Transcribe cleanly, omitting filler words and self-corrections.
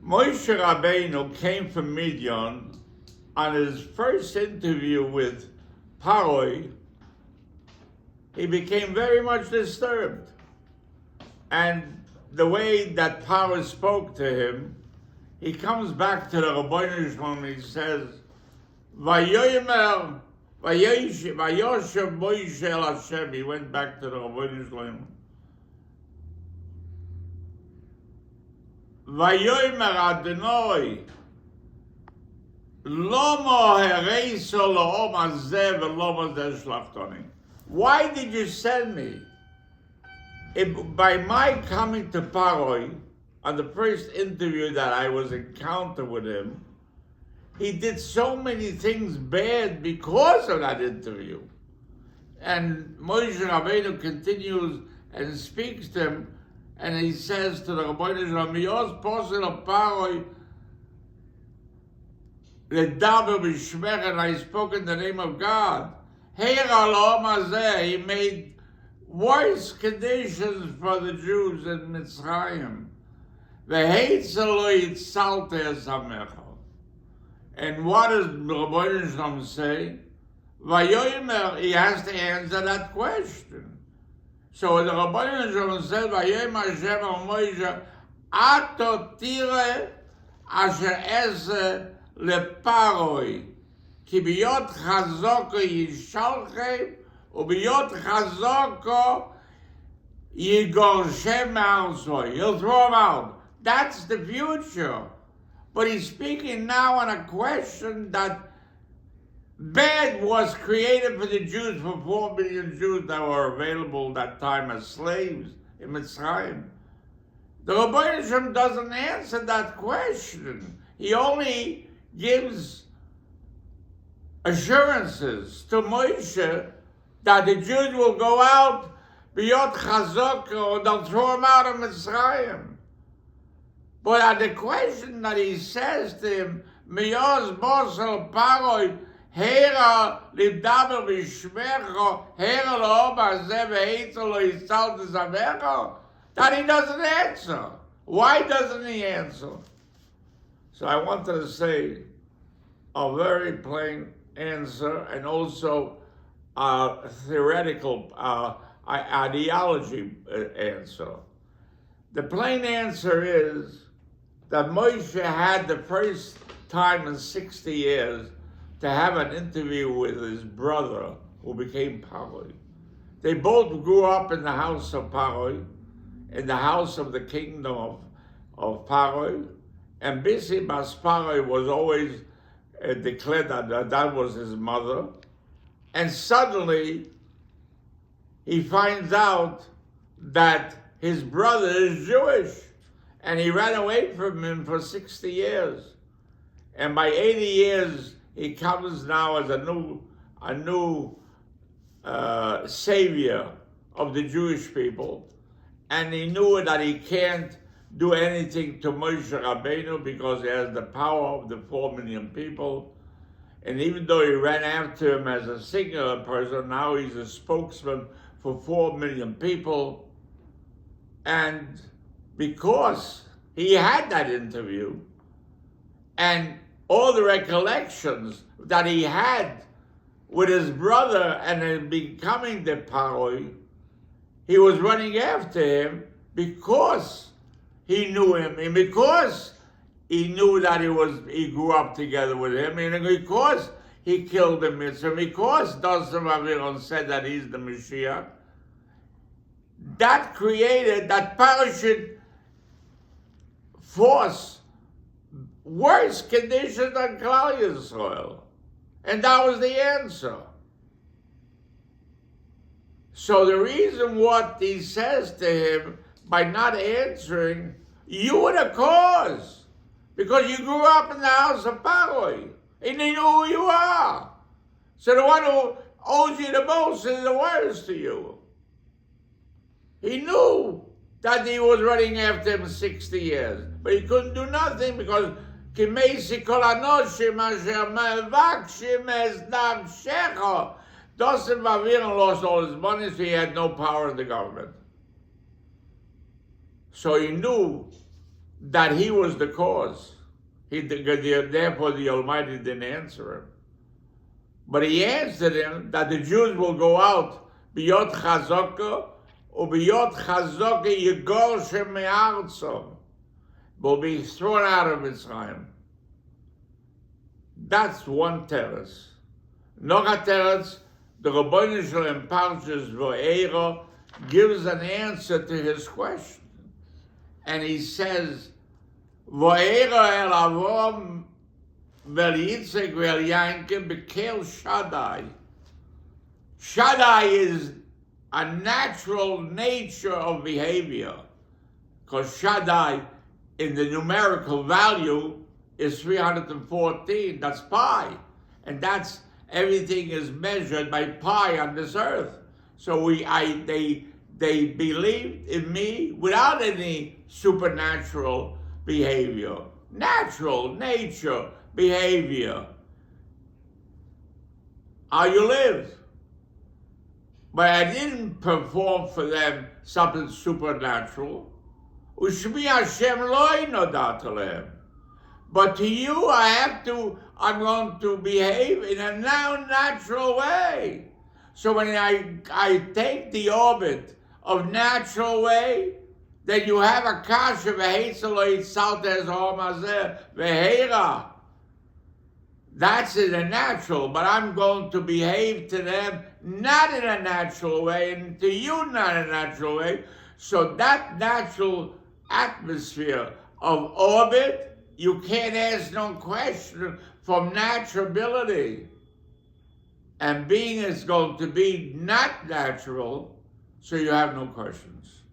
Moshe Rabbeinu came from Midian. On his first interview with Paroi, he became very much disturbed. And the way that Paroi spoke to him, he comes back to the Rabbeinu Shalom and he says, Vayomer, Vayoshev Moshe el Hashem. He went back to the Rabbeinu Shalom. Vayomer Adonai, why did you send me? By my coming to Paroi, on the first interview that I was encountered with him, he did so many things bad because of that interview. And Moshe Rabbeinu continues and speaks to him, and he says to the Rabbeinu Shalom, Yos posel of Paroi, and I spoke in the name of God. He made worse conditions for the Jews in Mitzrayim. And what does Rabbeinu Shalom say? Vayomer, he has to answer that question. So the Rabbeinu Shalom said, Vayomer Hashem al Moshe, Ato tire asher eze לפרוי, כי ביות חזוקו ישלחם, וביות חזוקו יגורשם מארצו. He'll throw him out. That's the future. But he's speaking now on a question that bad was created for the Jews, for 4 million Jews that were available that time as slaves in Mitzrayim. The Rabbeinu Shalom doesn't answer that question. He only gives assurances to Moshe that the Jews will go out beyond Chazok, or they'll throw him out of Mitzrayim. But at the question that he says to him, Miyos Bosel Paroi, Hera Lidaber Bishmecho, Hera Loba Zeve Eitolo Yisal Zavecho, that he doesn't answer. Why doesn't he answer? So I wanted to say a very plain answer and also a theoretical ideology answer. The plain answer is that Moshe had the first time in 60 years to have an interview with his brother who became Paroi. They both grew up in the house of Paroi, in the house of the kingdom of Paroi. And Bisi Bas Paroi was always declared that was his mother. And suddenly, he finds out that his brother is Jewish. And he ran away from him for 60 years. And by 80 years, he comes now as a new savior of the Jewish people. And he knew that he can't do anything to Moshe Rabbeinu because he has the power of the 4 million people. And even though he ran after him as a singular person, now he's a spokesman for 4 million people. And because he had that interview and all the recollections that he had with his brother and in becoming the Paroi, he was running after him because he knew him, and because he knew that he grew up together with him, and because he killed the Mitzvah, because Dosav Aviron said that he's the Mashiach, that created, that parachute force worse conditions than Klal Yisrael. And that was the answer. So the reason what he says to him, by not answering, you were the cause. Because you grew up in the house of Paroi. And they know who you are. So the one who owes you the most is the worst to you. He knew that he was running after him 60 years. But he couldn't do nothing because Kimesi kol anoshim asher mevakshim es nafshecho. Dosav Aviron lost all his money, so he had no power in the government. So he knew that he was the cause. Therefore, the Almighty didn't answer him. But he answered him that the Jews will go out, biyot chazaka, ubiyot chazaka yigol shem me'artzom, will be thrown out of Mitzrayim. That's one teretz. Noch a teretz, the Rebbeinu Shalom Parshas Va'era gives an answer to his question. And he says, Va'era el Avram vel Yitzchak vel Yaakov bekel Shaddai. Shaddai is a natural nature of behavior, because Shaddai in the numerical value is 314. That's pi, and that's everything is measured by pi on this earth. So they believed in me without any supernatural behavior, natural nature behavior. How you live. But I didn't perform for them something supernatural. Ushmi Hashem lo nodat lehem. But to you, I'm going to behave in a natural way. So when I take the orbit of natural way, then you have a kasha v'heitzeloi tzaltes ha'omazeh v'heira. That's in a natural, but I'm going to behave to them not in a natural way, and to you not in a natural way. So that natural atmosphere of orbit, you can't ask no question from naturability. And being is going to be not natural, so you have no questions.